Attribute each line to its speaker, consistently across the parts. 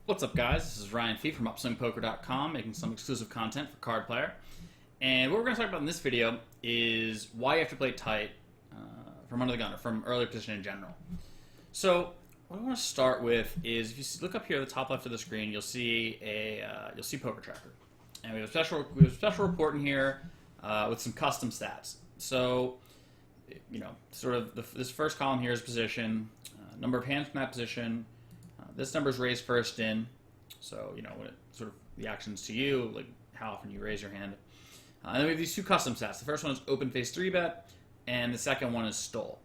Speaker 1: What's up, guys? This is Ryan Fee from UpswingPoker.com, making some exclusive content for Card Player. And what we're going to talk about in this video is why you have to play tight from under the gun, or from early position in general. So what I want to start with is, if you look up here at the top left of the screen, you'll see Poker Tracker, and we have a special report in here with some custom stats. So, sort of this first column here is position, number of hands from that position. This number is raised first in, so when it sort of the actions to you, like how often you raise your hand. And then we have these two custom stats. The first one is open face 3-bet, and the second one is stole.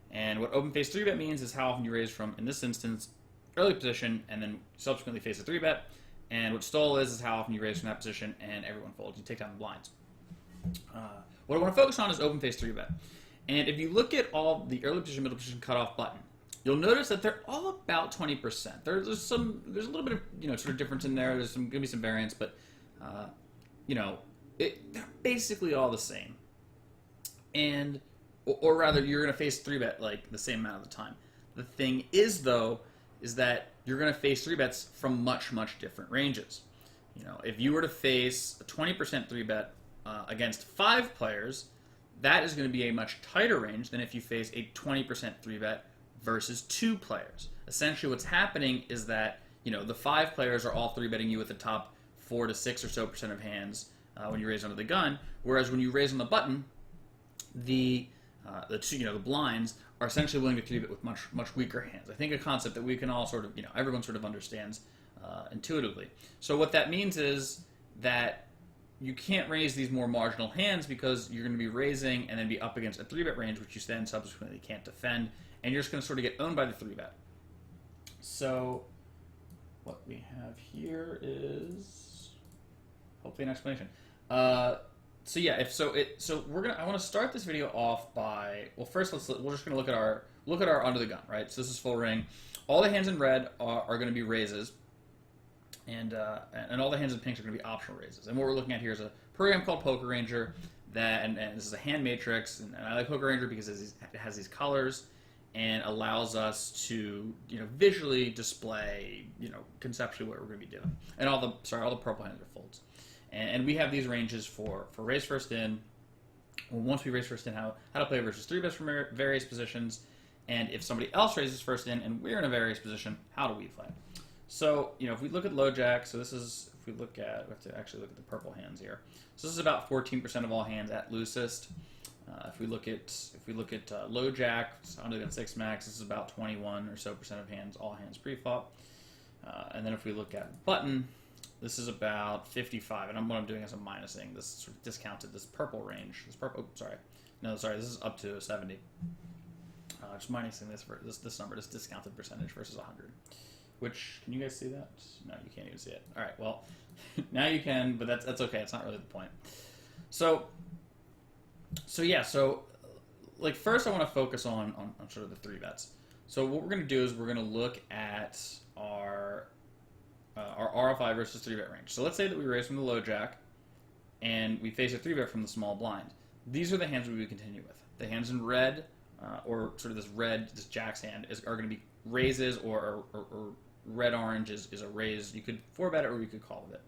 Speaker 1: And what open face 3-bet means is how often you raise from, in this instance, early position, and then subsequently face a 3-bet. And what stole is how often you raise from that position, and everyone folds. You take down the blinds. What I want to focus on is open face 3-bet. And if you look at all the early position, middle position, cutoff button, you'll notice that they're all about 20%. There's a little bit of sort of difference in there. There's going to be some variance, but they're basically all the same. And or rather, you're going to face 3-bet like the same amount of the time. The thing is, though, is that you're going to face 3-bets from much different ranges. If you were to face a 20% 3-bet against 5 players, that is going to be a much tighter range than if you face a 20% 3-bet versus 2 players. Essentially what's happening is that, the 5 players are all 3-betting you at the top 4 to 6 or so percent of hands when you raise under the gun, whereas when you raise on the button, the blinds are essentially willing to 3-bet with much weaker hands. I think a concept that we can all sort of, everyone sort of understands intuitively. So what that means is that you can't raise these more marginal hands because you're going to be raising and then be up against a 3-bet range, which you then subsequently can't defend, and you're just going to sort of get owned by the 3-bet. So what we have here is hopefully an explanation. I want to start this video off by, well, first we're just going to look at our under the gun, right? So this is full ring. All the hands in red are going to be raises, and all the hands in pinks are going to be optional raises. And what we're looking at here is a program called Poker Ranger and this is a hand matrix, and I like Poker Ranger because it has these colors and allows us to visually display conceptually what we're going to be doing. And all the purple hands are folds. And we have these ranges for raise first in. Well, once we raise first in, how to play versus 3-bets from various positions, and if somebody else raises first in and we're in a various position, how do we play? So if we look at low jack, so this is we have to actually look at the purple hands here. So this is about 14% of all hands at loosest. If we look at low jack, under the gun 6 max, this is about 21 or so percent of hands, all hands pre-flop. And then if we look at button, this is about 55, and what I'm doing is I'm minusing this sort of discounted, this purple range. This is up to 70. Just minusing this number, this discounted percentage versus 100. Which, can you guys see that? No, you can't even see it. All right, well, now you can, but that's okay. It's not really the point. So first I want to focus on sort of the 3-bets. So what we're going to do is we're going to look at our RFI versus 3-bet range. So let's say that we raise from the low jack and we face a 3-bet from the small blind. These are the hands we would continue with. The hands in red, or sort of this jack's hand, are going to be raises, or red-orange is a raise. You could 4-bet it or you could call with it.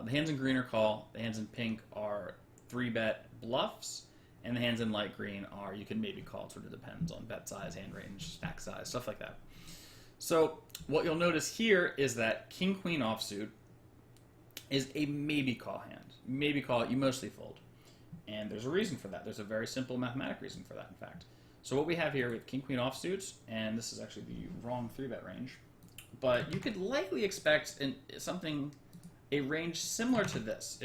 Speaker 1: The hands in green are call. The hands in pink are 3-bet bluffs, and the hands in light green are, you can maybe call. It sort of depends on bet size, hand range, stack size, stuff like that. So what you'll notice here is that king queen offsuit is a maybe call hand. Maybe call, you mostly fold, and there's a reason for that. There's a very simple mathematic reason for that, in fact. So what we have here with king queen offsuits, and this is actually the wrong 3-bet range, but you could likely expect a range similar to this.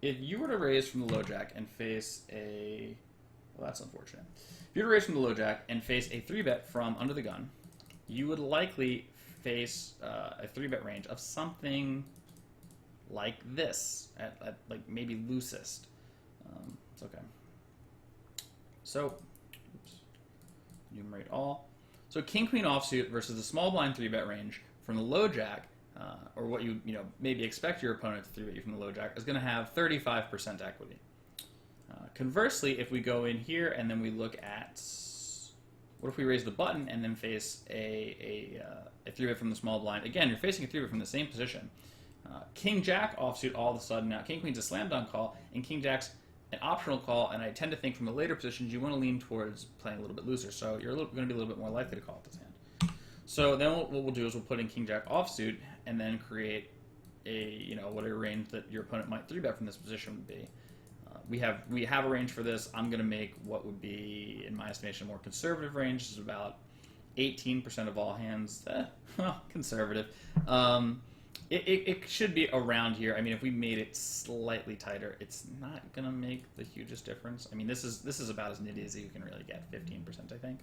Speaker 1: If you were to raise from the low jack and face well, that's unfortunate. If you were to raise from the low jack and face a 3-bet from under the gun, you would likely face a 3-bet range of something like this, at like maybe loosest. It's okay. So, enumerate all. So king queen offsuit versus the small blind 3-bet range from the low jack, or what you maybe expect your opponent to 3-bet you from the low jack, is going to have 35% equity. Conversely, if we go in here and then we look at what if we raise the button and then face a 3-bet from the small blind? Again, you're facing a 3-bet from the same position. King Jack offsuit all of a sudden. Now King Queen's a slam dunk call, and King Jack's an optional call. And I tend to think from the later positions you want to lean towards playing a little bit looser, so you're going to be a little bit more likely to call with this hand. So then what we'll do is we'll put in King Jack offsuit and then create a whatever range that your opponent might 3-bet from this position would be. We have a range for this. I'm going to make what would be, in my estimation, a more conservative range. This is about 18% of all hands. Well, conservative. It should be around here. I mean, if we made it slightly tighter, it's not going to make the hugest difference. I mean, this is about as nitty as you can really get, 15%, I think.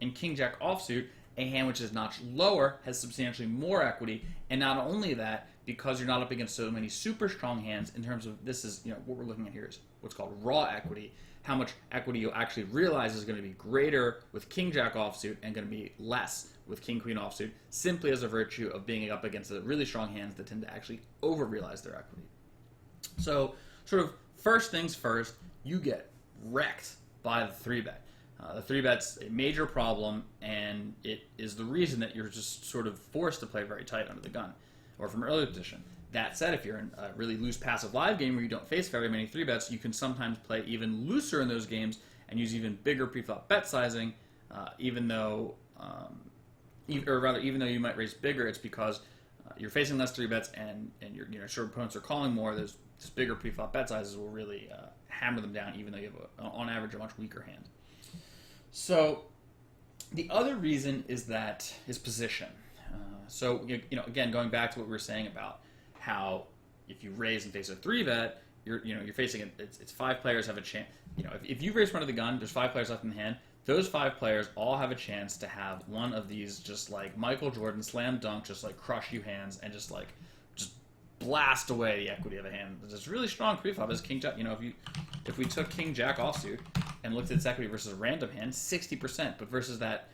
Speaker 1: In King Jack offsuit, a hand which is notched lower has substantially more equity, and not only that, because you're not up against so many super strong hands in terms of, this is, what we're looking at here is what's called raw equity. How much equity you'll actually realize is going to be greater with King Jack offsuit and going to be less with King Queen offsuit, simply as a virtue of being up against the really strong hands that tend to actually over-realize their equity. So, sort of, first things first, you get wrecked by the 3-bet. The 3-bet's a major problem, and it is the reason that you're just sort of forced to play very tight under the gun, or from early position. That said, if you're in a really loose passive live game where you don't face very many 3-bets, you can sometimes play even looser in those games and use even bigger pre-flop bet sizing, even though you might raise bigger, it's because you're facing less 3-bets and your sure opponents are calling more. Those bigger pre-flop bet sizes will really hammer them down, even though you have, on average, a much weaker hand. So the other reason is position. So again, going back to what we were saying about how if you raise and face a 3-bet, you're facing it. It's 5 players have a chance. If you raise front of the gun, there's 5 players left in the hand. Those 5 players all have a chance to have one of these just like Michael Jordan slam dunk, just like crush you hands and just blast away the equity of a hand. It's really strong preflop as King Jack. If we took King Jack offsuit and looked at its equity versus a random hand, 60%, but versus that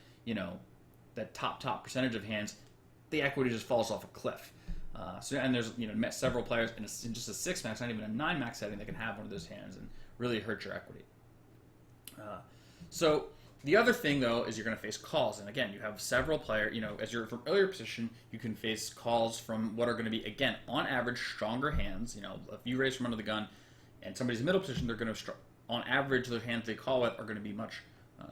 Speaker 1: that top percentage of hands, the equity just falls off a cliff. And there's several players in just a 6-max, not even a 9-max setting, that can have one of those hands and really hurt your equity. So the other thing though is you're going to face calls, and again you have several players. As you're from earlier position, you can face calls from what are going to be, again, on average stronger hands. If you raise from under the gun and somebody's in middle position, they're going to on average the hands they call with are going to be much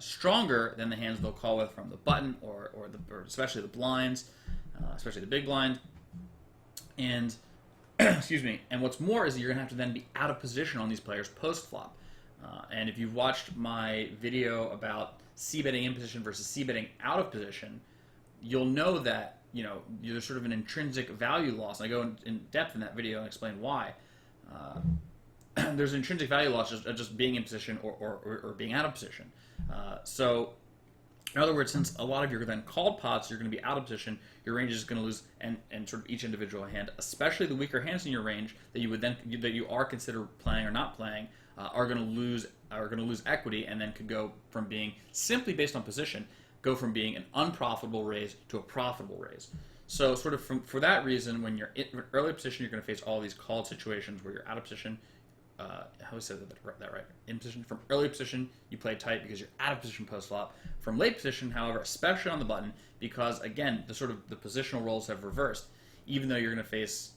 Speaker 1: stronger than the hands they'll call with from the button or especially the blinds, especially the big blind. And excuse me. And what's more is that you're going to have to then be out of position on these players post flop. And if you've watched my video about c-betting in position versus c-betting out of position, you'll know that there's sort of an intrinsic value loss. And I go in depth in that video and explain why. There's an intrinsic value loss just being in position or being out of position. So, in other words, since a lot of your then called pots, you're going to be out of position, your range is going to lose, and sort of each individual hand, especially the weaker hands in your range that you are considered playing or not playing, are going to lose equity, and then could go from being simply based on position, go from being an unprofitable raise to a profitable raise. So, sort of for that reason, when you're in early position, you're going to face all these called situations where you're out of position. How do I say that right? In position. From early position, you play tight because you're out of position post flop. From late position, however, especially on the button, because again, the positional roles have reversed. Even though you're going to face,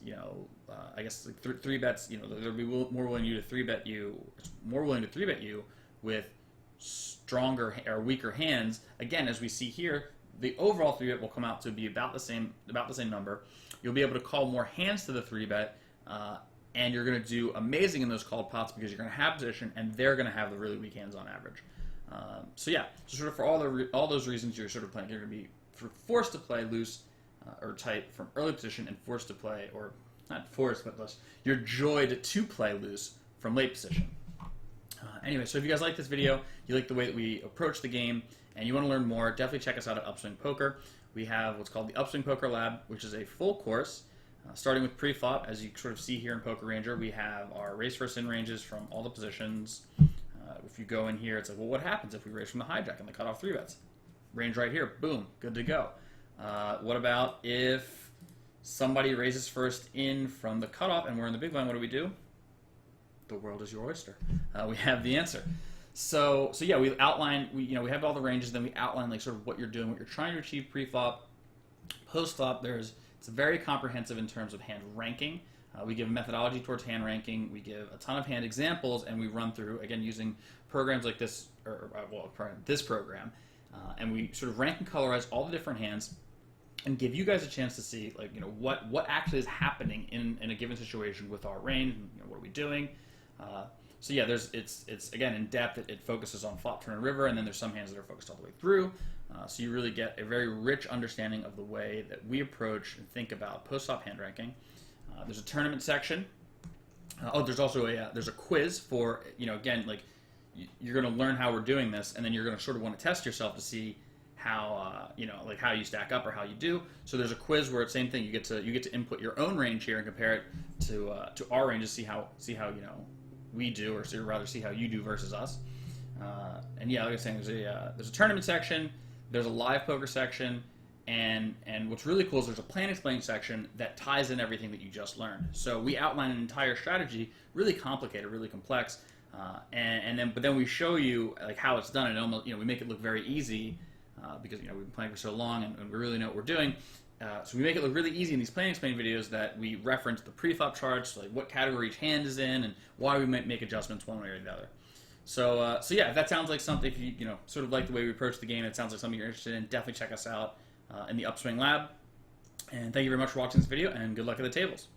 Speaker 1: I guess 3-bets, they'll be more willing to 3-bet you with stronger or weaker hands. Again, as we see here, the overall 3-bet will come out to be about the same number. You'll be able to call more hands to the 3-bet. And you're going to do amazing in those called pots because you're going to have position, and they're going to have the really weak hands on average. So sort of for all those reasons, you're sort of playing. You're going to be forced to play loose or tight from early position, and forced to play, or not forced, but less. You're joyed to play loose from late position. Anyway, so if you guys like this video, you like the way that we approach the game, and you want to learn more, definitely check us out at Upswing Poker. We have what's called the Upswing Poker Lab, which is a full course. Starting with pre-flop, as you sort of see here in Poker Ranger, we have our raise first in ranges from all the positions. If you go in here, it's like, well, what happens if we raise from the hijack and the cutoff 3-bets? Range right here, boom, good to go. What about if somebody raises first in from the cutoff and we're in the big blind? What do? The world is your oyster. We have the answer. So yeah, we outline, we have all the ranges, then we outline like sort of what you're doing, what you're trying to achieve pre-flop, post-flop. It's very comprehensive in terms of hand ranking. We give a methodology towards hand ranking. We give a ton of hand examples, and we run through, again, using programs like this, this program, and we sort of rank and colorize all the different hands, and give you guys a chance to see, like, what actually is happening in a given situation with our range. What are we doing? So yeah, it's again in depth. It focuses on flop, turn, and river, and then there's some hands that are focused all the way through. So you really get a very rich understanding of the way that we approach and think about post-flop hand ranking. There's a tournament section. There's also there's a quiz for, again, like, you're going to learn how we're doing this, and then you're going to sort of want to test yourself to see how like how you stack up or how you do. So there's a quiz where it's same thing. You get to input your own range here and compare it to our range to see how we do, or rather see how you do versus us. And yeah, like I was saying, there's a tournament section, there's a live poker section, and what's really cool is there's a plan explain section that ties in everything that you just learned. So we outline an entire strategy, really complicated, really complex, but then we show you like how it's done, and almost we make it look very easy because we've been playing for so long and we really know what we're doing. So we make it look really easy in these plan explain videos that we reference the pre-flop charts, like what category each hand is in, and why we might make adjustments one way or the other. So yeah, if that sounds like something, if you sort of like the way we approach the game, it sounds like something you're interested in, definitely check us out in the Upswing Lab. And thank you very much for watching this video, and good luck at the tables.